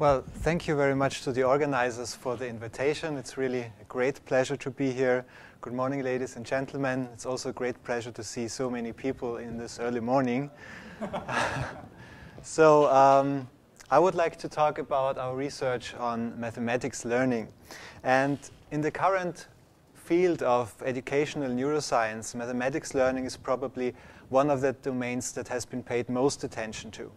Well, thank you very much to the organizers for the invitation. It's really a great pleasure to be here. Good morning, ladies and gentlemen. It's also a great pleasure to see so many people in this early morning. So I would like to talk about our research on mathematics learning. And in the current field of educational neuroscience, mathematics learning is probably one of the domains that has been paid most attention to.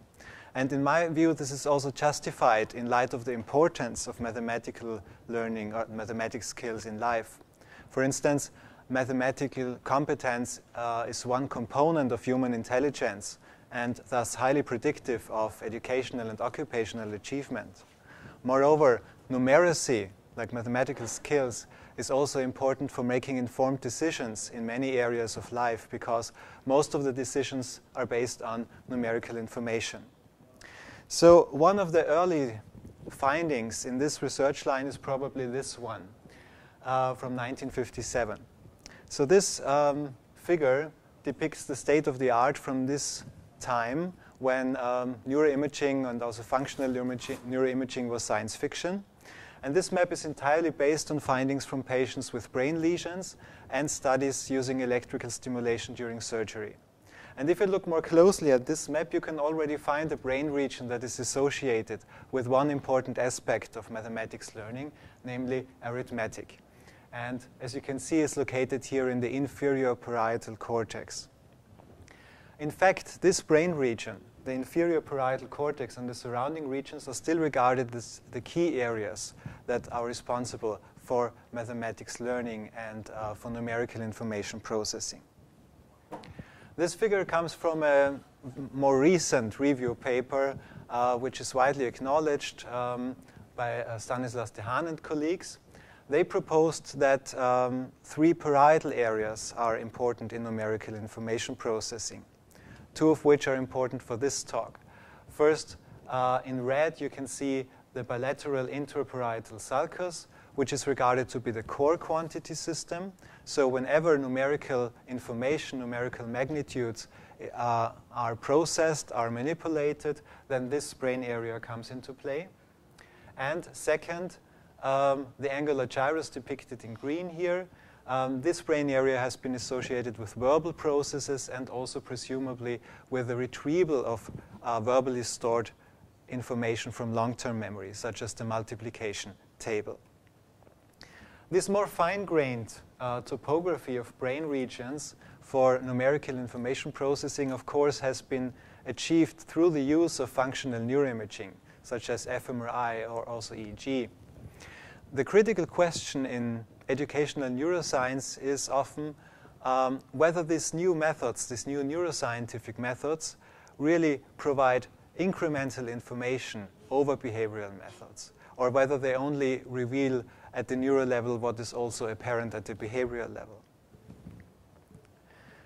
And in my view, this is also justified in light of the importance of mathematical learning or mathematics skills in life. For instance, mathematical competence is one component of human intelligence and thus highly predictive of educational and occupational achievement. Moreover, numeracy, like mathematical skills, is also important for making informed decisions in many areas of life because most of the decisions are based on numerical information. So one of the early findings in this research line is probably this one from 1957. So this figure depicts the state of the art from this time when neuroimaging and also functional neuroimaging was science fiction. And this map is entirely based on findings from patients with brain lesions and studies using electrical stimulation during surgery. And if you look more closely at this map, you can already find a brain region that is associated with one important aspect of mathematics learning, namely arithmetic. And as you can see, it's located here in the inferior parietal cortex. In fact, this brain region, the inferior parietal cortex and the surrounding regions are still regarded as the key areas that are responsible for mathematics learning and for numerical information processing. This figure comes from a more recent review paper, which is widely acknowledged by Stanislas Dehaene and colleagues. They proposed that 3 parietal areas are important in numerical information processing, 2 of which are important for this talk. First, in red, you can see the bilateral interparietal sulcus, which is regarded to be the core quantity system. So whenever numerical information, numerical magnitudes are processed, are manipulated, then this brain area comes into play. And second, the angular gyrus depicted in green here. This brain area has been associated with verbal processes and also presumably with the retrieval of verbally stored information from long-term memory, such as the multiplication table. This more fine-grained topography of brain regions for numerical information processing, of course, has been achieved through the use of functional neuroimaging, such as fMRI or also EEG. The critical question in educational neuroscience is often whether these new methods, these new neuroscientific methods, really provide incremental information over behavioral methods, or whether they only reveal at the neural level what is also apparent at the behavioral level.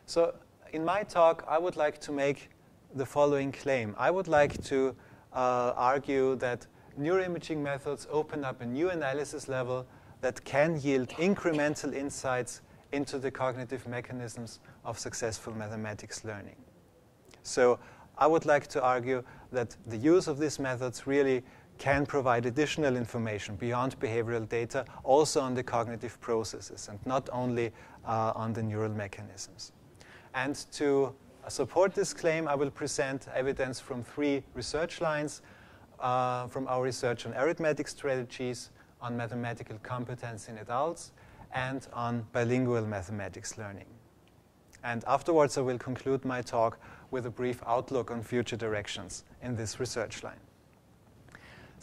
So in my talk, I would like to make the following claim. I would like to argue that neuroimaging methods open up a new analysis level that can yield incremental insights into the cognitive mechanisms of successful mathematics learning. So I would like to argue that the use of these methods really can provide additional information beyond behavioral data, also on the cognitive processes, and not only on the neural mechanisms. And to support this claim, I will present evidence from 3 research lines, from our research on arithmetic strategies, on mathematical competence in adults, and on bilingual mathematics learning. And afterwards, I will conclude my talk with a brief outlook on future directions in this research line.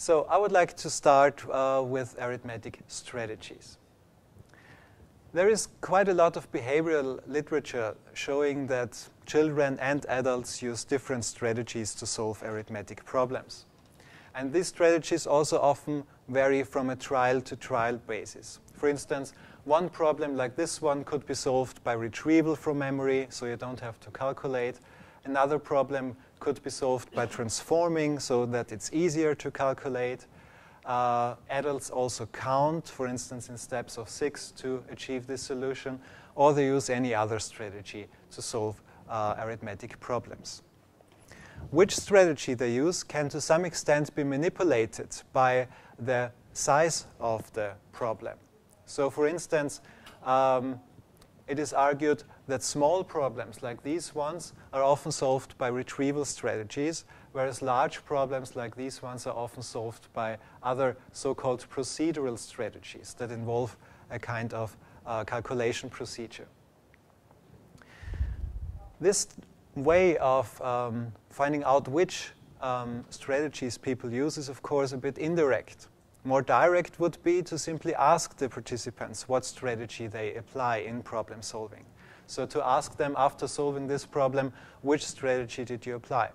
So I would like to start with arithmetic strategies. There is quite a lot of behavioral literature showing that children and adults use different strategies to solve arithmetic problems. And these strategies also often vary from a trial-to-trial basis. For instance, one problem like this one could be solved by retrieval from memory, so you don't have to calculate. Another problem could be solved by transforming so that it's easier to calculate. Adults also count, for instance, in steps of 6 to achieve this solution, or they use any other strategy to solve arithmetic problems. which strategy they use can to some extent be manipulated by the size of the problem. So for instance, it is argued that small problems like these ones are often solved by retrieval strategies, whereas large problems like these ones are often solved by other so-called procedural strategies that involve a kind of calculation procedure. This way of finding out which strategies people use is, of course, a bit indirect. More direct would be to simply ask the participants what strategy they apply in problem solving. So to ask them after solving this problem, which strategy did you apply?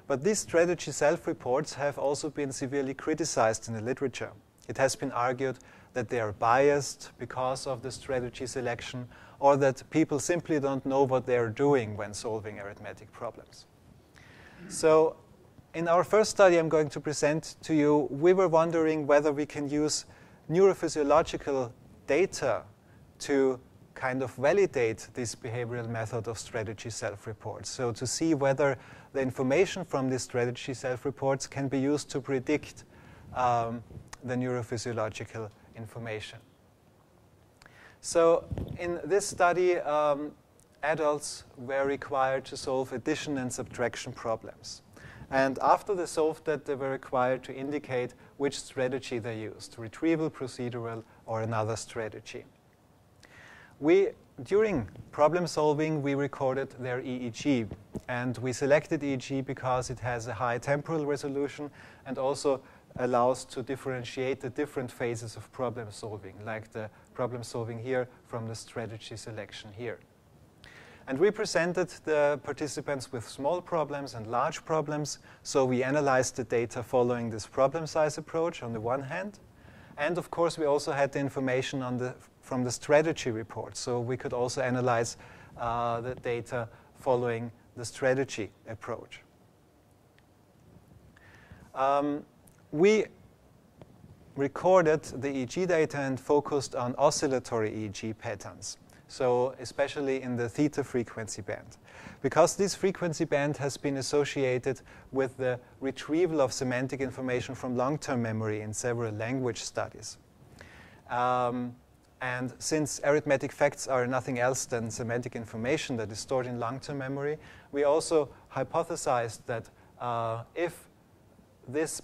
But these strategy self-reports have also been severely criticized in the literature. It has been argued that they are biased because of the strategy selection, or that people simply don't know what they are doing when solving arithmetic problems. So in our first study I'm going to present to you, we were wondering whether we can use neurophysiological data to kind of validate this behavioral method of strategy self-reports. So to see whether the information from these strategy self-reports can be used to predict the neurophysiological information. So in this study, adults were required to solve addition and subtraction problems. And after they solved that, they were required to indicate which strategy they used, retrieval, procedural, or another strategy. During problem solving, we recorded their EEG. And we selected EEG because it has a high temporal resolution and also allows to differentiate the different phases of problem solving, like the problem solving here from the strategy selection here. And we presented the participants with small problems and large problems, so we analyzed the data following this problem size approach on the one hand. And of course, we also had the information from the strategy report, so we could also analyze the data following the strategy approach. We recorded the EEG data and focused on oscillatory EEG patterns, so especially in the theta frequency band, because this frequency band has been associated with the retrieval of semantic information from long-term memory in several language studies. And since arithmetic facts are nothing else than semantic information that is stored in long-term memory, we also hypothesized that if this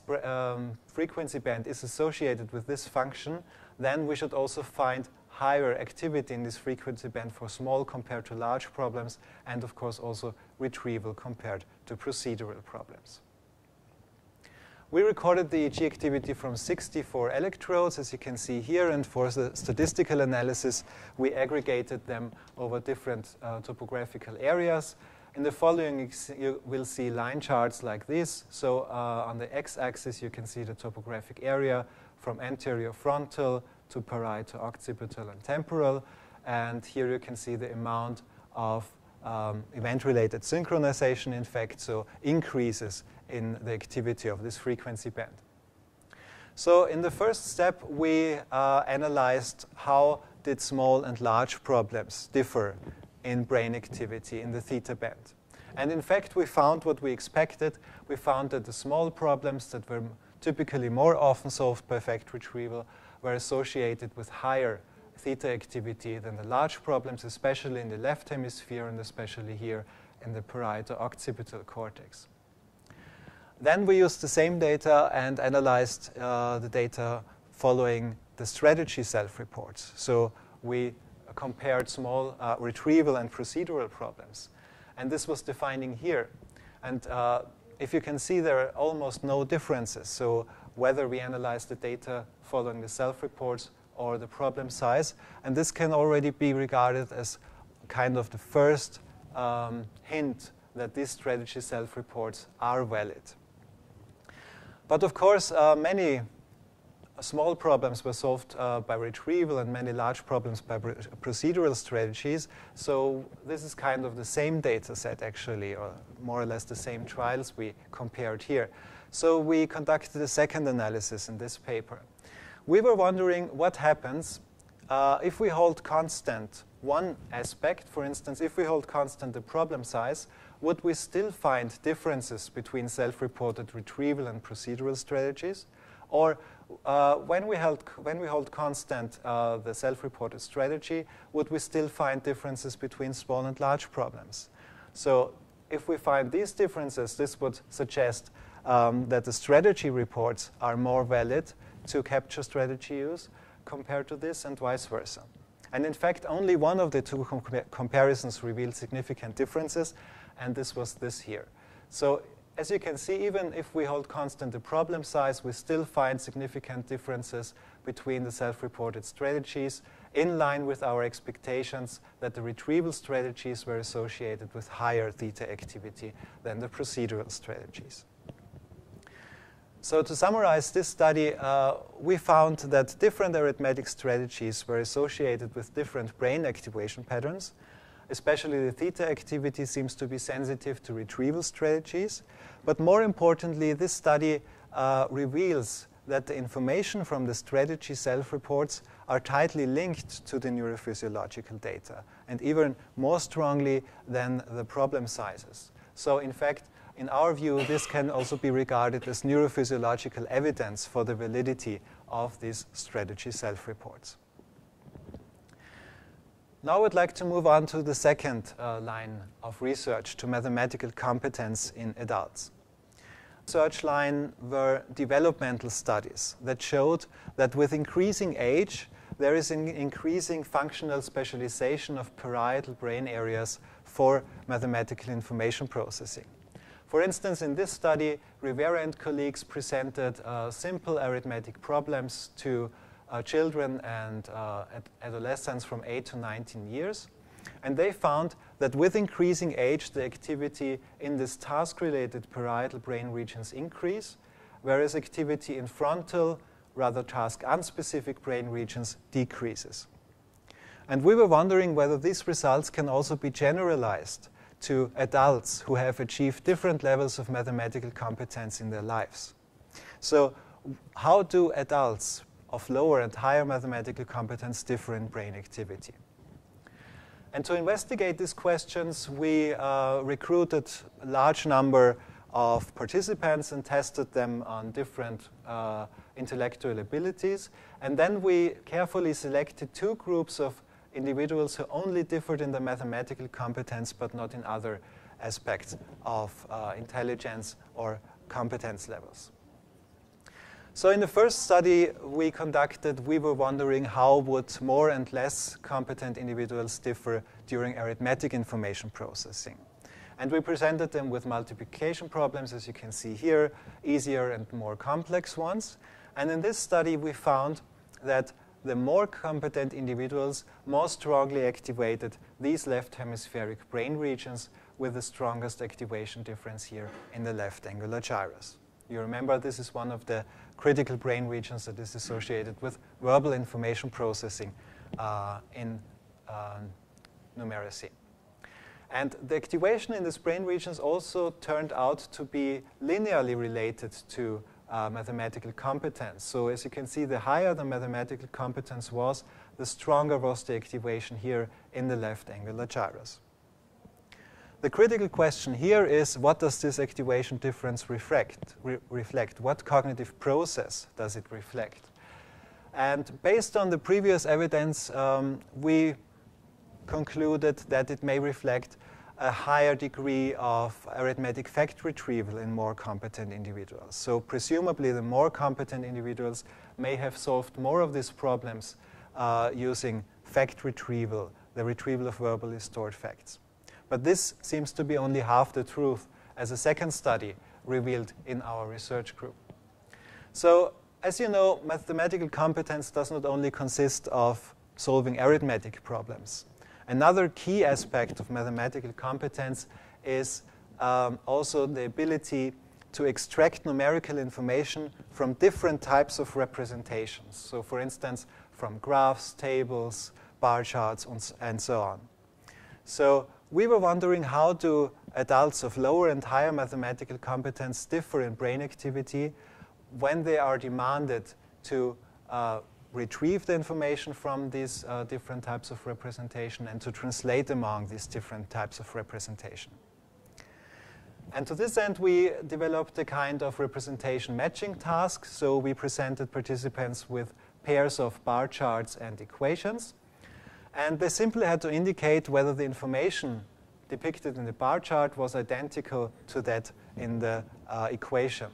frequency band is associated with this function, then we should also find higher activity in this frequency band for small compared to large problems, and of course also retrieval compared to procedural problems. We recorded the EEG activity from 64 electrodes, as you can see here, and for the statistical analysis, we aggregated them over different topographical areas. In the following, you will see line charts like this. So on the x-axis, you can see the topographic area from anterior frontal to parieto occipital and temporal. And here you can see the amount of event-related synchronization, in fact, so increases in the activity of this frequency band. So in the first step, we analyzed how did small and large problems differ in brain activity in the theta band. And in fact, we found what we expected. We found that the small problems that were typically more often solved by fact retrieval were associated with higher theta activity than the large problems, especially in the left hemisphere and especially here in the parieto occipital cortex. Then we used the same data and analyzed the data following the strategy self-reports. So we compared small retrieval and procedural problems. And this was the finding here. And if you can see, there are almost no differences. So whether we analyze the data following the self-reports or the problem size. And this can already be regarded as kind of the first hint that these strategy self-reports are valid. But of course, many small problems were solved by retrieval and many large problems by procedural strategies. So this is kind of the same data set, actually, or more or less the same trials we compared here. So we conducted a second analysis in this paper. We were wondering what happens if we hold constant one aspect. For instance, if we hold constant the problem size, would we still find differences between self-reported retrieval and procedural strategies? Or when we hold constant the self-reported strategy, would we still find differences between small and large problems? So if we find these differences, this would suggest that the strategy reports are more valid to capture strategy use compared to this, and vice versa. And in fact, only one of the two comparisons revealed significant differences, and this was this here. So as you can see, even if we hold constant the problem size, we still find significant differences between the self-reported strategies, in line with our expectations that the retrieval strategies were associated with higher theta activity than the procedural strategies. So to summarize this study, we found that different arithmetic strategies were associated with different brain activation patterns. Especially the theta activity seems to be sensitive to retrieval strategies. But more importantly, this study reveals that the information from the strategy self-reports are tightly linked to the neurophysiological data, and even more strongly than the problem sizes. So in fact, in our view, this can also be regarded as neurophysiological evidence for the validity of these strategy self-reports. Now I would like to move on to the second line of research, to mathematical competence in adults. Research line were developmental studies that showed that with increasing age, there is an increasing functional specialization of parietal brain areas for mathematical information processing. For instance, in this study, Rivera and colleagues presented simple arithmetic problems to children and adolescents from 8 to 19 years. And they found that with increasing age, the activity in this task-related parietal brain regions increase, whereas activity in frontal, rather task-unspecific brain regions decreases. And we were wondering whether these results can also be generalized to adults who have achieved different levels of mathematical competence in their lives. So how do adults of lower and higher mathematical competence differ in brain activity? And to investigate these questions, we recruited a large number of participants and tested them on different intellectual abilities. And then we carefully selected two groups of individuals who only differed in the mathematical competence but not in other aspects of intelligence or competence levels. So in the first study we conducted, we were wondering how would more and less competent individuals differ during arithmetic information processing. And we presented them with multiplication problems, as you can see here, easier and more complex ones. And in this study we found that the more competent individuals more strongly activated these left hemispheric brain regions, with the strongest activation difference here in the left angular gyrus. You remember this is one of the critical brain regions that is associated with verbal information processing in numeracy. And the activation in these brain regions also turned out to be linearly related to mathematical competence. So as you can see, the higher the mathematical competence was, the stronger was the activation here in the left angular gyrus. The critical question here is, what does this activation difference reflect? What cognitive process does it reflect? And based on the previous evidence, we concluded that it may reflect a higher degree of arithmetic fact retrieval in more competent individuals. So presumably the more competent individuals may have solved more of these problems using fact retrieval, the retrieval of verbally stored facts. But this seems to be only half the truth, as a second study revealed in our research group. So, as you know, mathematical competence does not only consist of solving arithmetic problems. Another key aspect of mathematical competence is also the ability to extract numerical information from different types of representations. So, for instance, from graphs, tables, bar charts, and so on. So, we were wondering, how do adults of lower and higher mathematical competence differ in brain activity when they are demanded to retrieve the information from these different types of representation and to translate among these different types of representation. And to this end, we developed a kind of representation matching task. So we presented participants with pairs of bar charts and equations. And they simply had to indicate whether the information depicted in the bar chart was identical to that in the equation.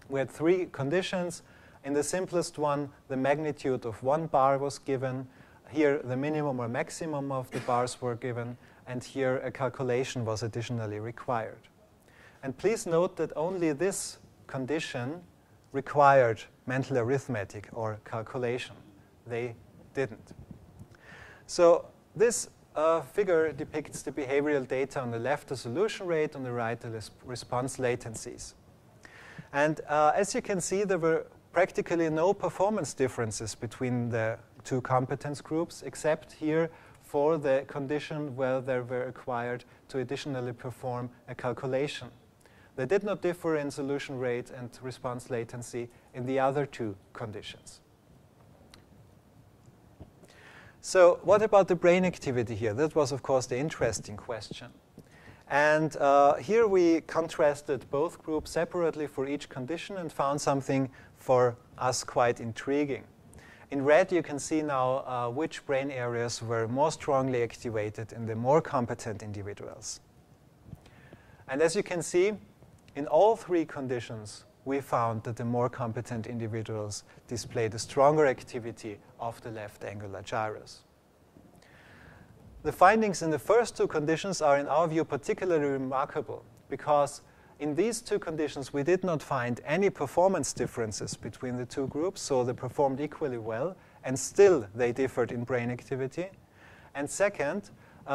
We had 3 conditions. In the simplest one, the magnitude of 1 bar was given. Here, the minimum or maximum of the bars were given. And here, a calculation was additionally required. And please note that only this condition required mental arithmetic or calculation. They didn't. So this figure depicts the behavioral data. On the left, the solution rate, on the right, the response latencies. And as you can see, there were practically no performance differences between the 2 competence groups, except here for the condition where they were required to additionally perform a calculation. They did not differ in solution rate and response latency in the other 2 conditions. So what about the brain activity here? That was, of course, the interesting question. And here we contrasted both groups separately for each condition and found something for us quite intriguing. In red, you can see now which brain areas were more strongly activated in the more competent individuals. And as you can see, in all 3 conditions, we found that the more competent individuals displayed a stronger activity of the left angular gyrus. The findings in the first 2 conditions are, in our view, particularly remarkable because in these 2 conditions, we did not find any performance differences between the 2 groups, so they performed equally well, and still they differed in brain activity. And second,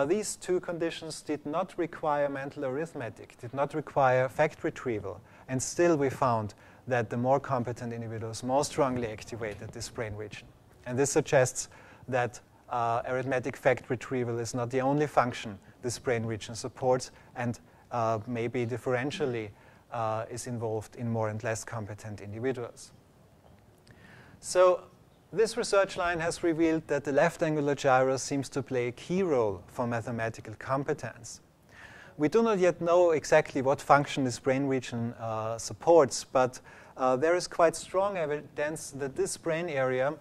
these 2 conditions did not require mental arithmetic, did not require fact retrieval, and still we found that the more competent individuals more strongly activated this brain region. And this suggests that arithmetic fact retrieval is not the only function this brain region supports, and maybe differentially is involved in more and less competent individuals. So this research line has revealed that the left angular gyrus seems to play a key role for mathematical competence. We do not yet know exactly what function this brain region supports, but there is quite strong evidence that this brain area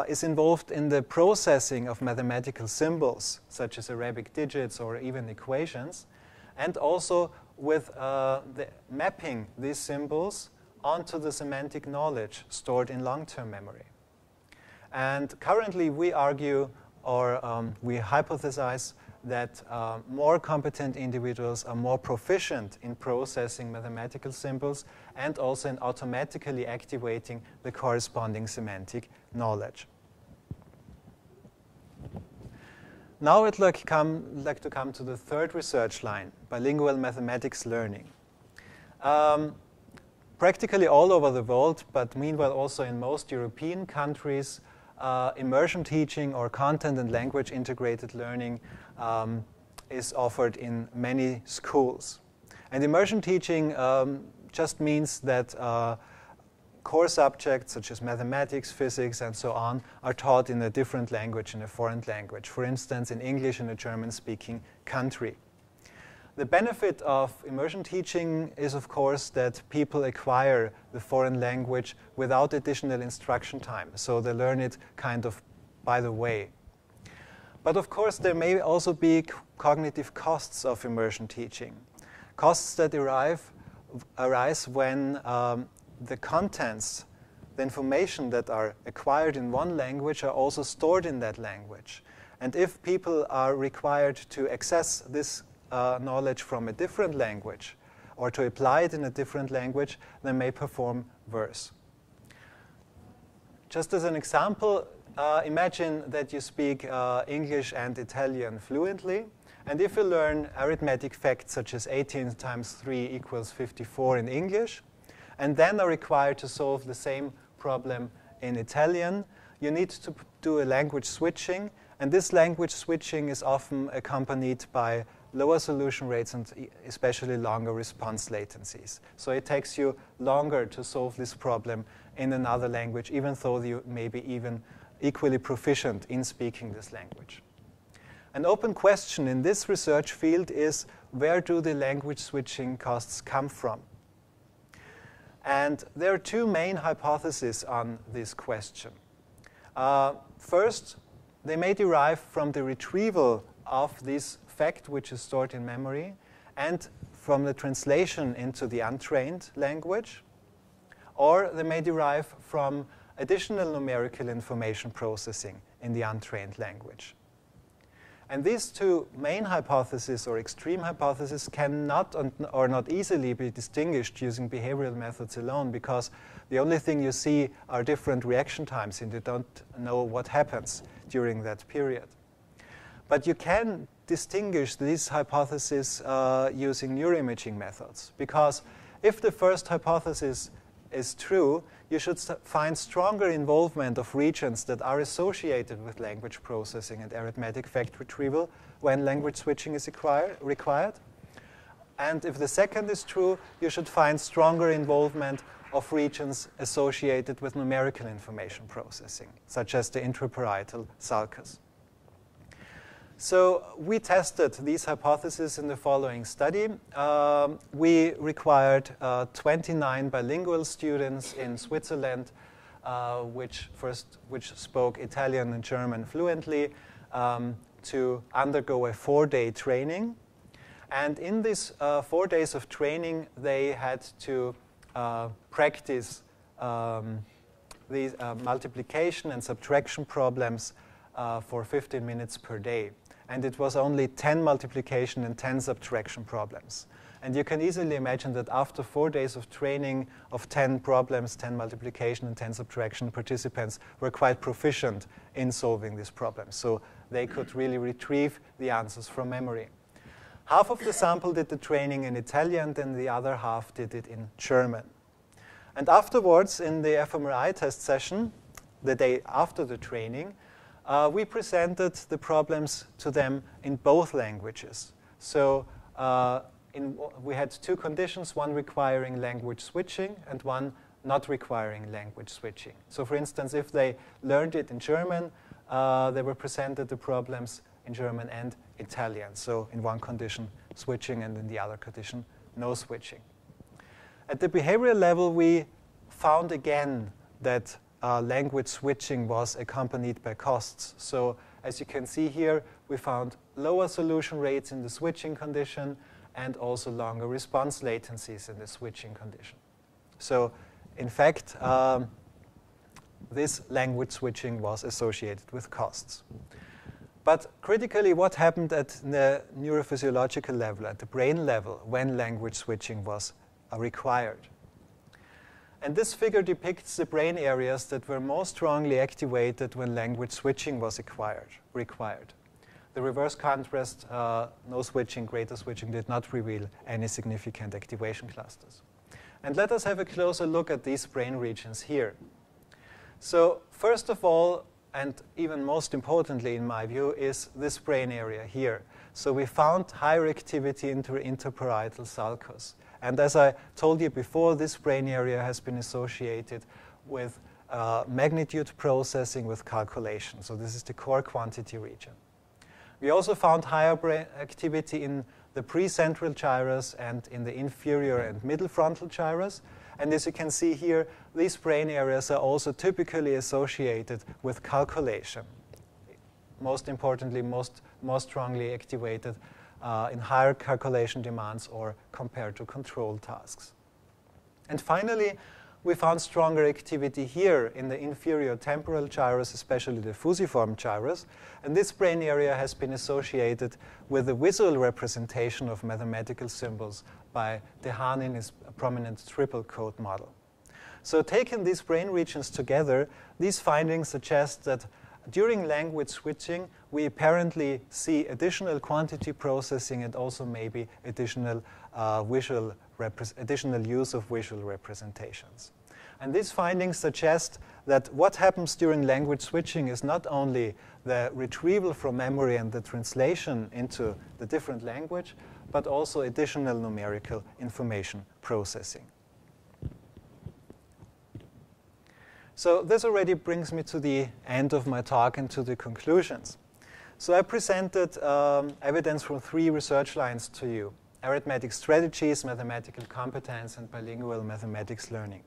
is involved in the processing of mathematical symbols, such as Arabic digits or even equations, and also with mapping these symbols onto the semantic knowledge stored in long-term memory. And currently we argue, or we hypothesize, that more competent individuals are more proficient in processing mathematical symbols and also in automatically activating the corresponding semantic knowledge. Now I'd like to come to the 3rd research line, bilingual mathematics learning. Practically all over the world, but meanwhile also in most European countries, immersion teaching or content and language integrated learning is offered in many schools. And immersion teaching just means that core subjects such as mathematics, physics, and so on are taught in a different language, in a foreign language, for instance, in English in a German-speaking country. The benefit of immersion teaching is, of course, that people acquire the foreign language without additional instruction time, so they learn it kind of by the way. But of course, there may also be cognitive costs of immersion teaching, costs that arise when the contents, the information that are acquired in one language are also stored in that language. And if people are required to access this knowledge from a different language or to apply it in a different language, they may perform worse. Just as an example, imagine that you speak English and Italian fluently, and if you learn arithmetic facts such as 18 times 3 equals 54 in English, and then are required to solve the same problem in Italian, you need to do a language switching, and this language switching is often accompanied by lower solution rates and especially longer response latencies. So it takes you longer to solve this problem in another language, even though you may be even equally proficient in speaking this language. An open question in this research field is where do the language switching costs come from? And there are two main hypotheses on this question. First, they may derive from the retrieval of this fact which is stored in memory and from the translation into the untrained language, or they may derive from additional numerical information processing in the untrained language. And these two main hypotheses or extreme hypotheses cannot or not easily be distinguished using behavioral methods alone, because the only thing you see are different reaction times and you don't know what happens during that period. But you can distinguish these hypotheses using neuroimaging methods, because if the first hypothesis is true, you should find stronger involvement of regions that are associated with language processing and arithmetic fact retrieval when language switching is required. And if the second is true, you should find stronger involvement of regions associated with numerical information processing, such as the intraparietal sulcus. So we tested these hypotheses in the following study. We required 29 bilingual students in Switzerland, which spoke Italian and German fluently, to undergo a 4-day training. And in these 4 days of training, they had to practice these multiplication and subtraction problems for 15 minutes per day. And it was only 10 multiplication and 10 subtraction problems. And you can easily imagine that after 4 days of training of 10 problems, 10 multiplication and 10 subtraction, participants were quite proficient in solving these problems. So they could really retrieve the answers from memory. Half of the sample did the training in Italian, and the other half did it in German. And afterwards, in the fMRI test session, the day after the training, we presented the problems to them in both languages. So we had two conditions, one requiring language switching and one not requiring language switching. So for instance, if they learned it in German, they were presented the problems in German and Italian. So in one condition, switching, and in the other condition, no switching. At the behavioral level, we found again that language switching was accompanied by costs. So as you can see here, we found lower solution rates in the switching condition and also longer response latencies in the switching condition. So in fact, this language switching was associated with costs. But critically, what happened at the neurophysiological level, at the brain level, when language switching was required? And this figure depicts the brain areas that were most strongly activated when language switching was required. The reverse contrast, no switching, greater switching, did not reveal any significant activation clusters. And let us have a closer look at these brain regions here. So first of all, and even most importantly in my view, is this brain area here. So we found higher activity in the interparietal sulcus. And as I told you before, this brain area has been associated with magnitude processing with calculation. So this is the core quantity region. We also found higher brain activity in the precentral gyrus and in the inferior and middle frontal gyrus. And as you can see here, these brain areas are also typically associated with calculation. Most importantly, most strongly activated in higher calculation demands or compared to control tasks. And finally, we found stronger activity here in the inferior temporal gyrus, especially the fusiform gyrus. And this brain area has been associated with the visual representation of mathematical symbols by Dehaene in his prominent triple code model. So taking these brain regions together, these findings suggest that during language switching, we apparently see additional quantity processing and also maybe additional use of visual representations. And these findings suggest that what happens during language switching is not only the retrieval from memory and the translation into the different language, but also additional numerical information processing. So this already brings me to the end of my talk and to the conclusions. So I presented evidence from 3 research lines to you. arithmetic strategies, mathematical competence, and bilingual mathematics learning.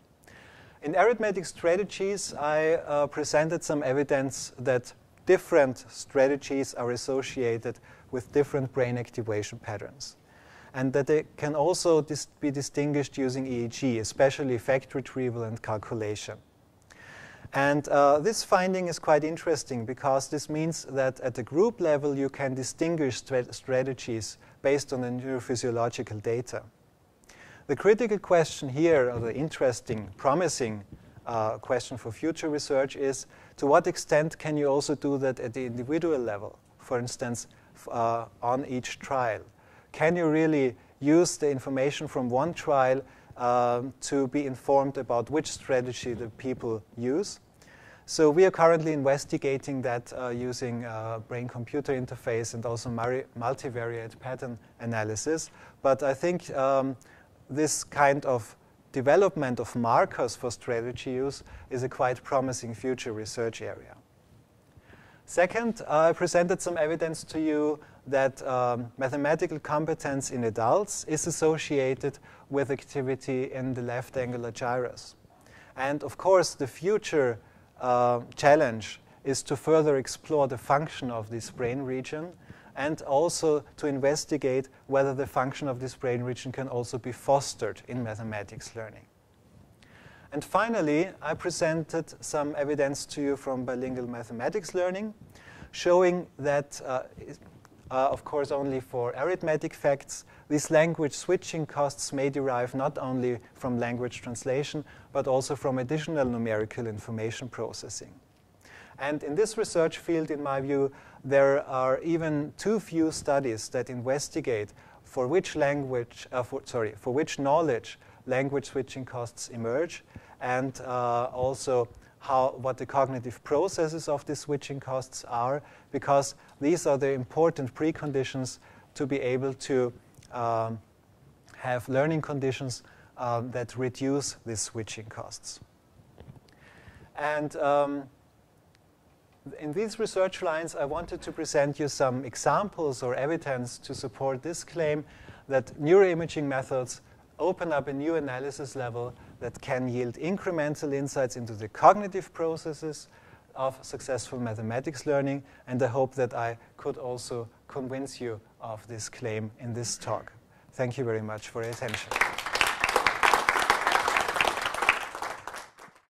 In arithmetic strategies, I presented some evidence that different strategies are associated with different brain activation patterns, and that they can also be distinguished using EEG, especially fact retrieval and calculation. And this finding is quite interesting because this means that at the group level you can distinguish strategies based on the neurophysiological data. The critical question here, or the interesting, promising question for future research is, to what extent can you also do that at the individual level, for instance, on each trial? Can you really use the information from one trial to be informed about which strategy the people use? So we are currently investigating that using brain-computer interface and also multivariate pattern analysis. But I think this kind of development of markers for strategy use is a quite promising future research area. Second, I presented some evidence to you that mathematical competence in adults is associated with activity in the left angular gyrus. And of course, the future challenge is to further explore the function of this brain region and also to investigate whether the function of this brain region can also be fostered in mathematics learning. And finally, I presented some evidence to you from bilingual mathematics learning, showing that, of course, only for arithmetic facts, these language switching costs may derive not only from language translation, but also from additional numerical information processing. And in this research field, in my view, there are even too few studies that investigate for which language, for which knowledge language switching costs emerge, and also what the cognitive processes of the switching costs are, because these are the important preconditions to be able to have learning conditions that reduce these switching costs. And in these research lines, I wanted to present you some examples or evidence to support this claim that neuroimaging methods open up a new analysis level that can yield incremental insights into the cognitive processes of successful mathematics learning, and I hope that I could also convince you of this claim in this talk. Thank you very much for your attention.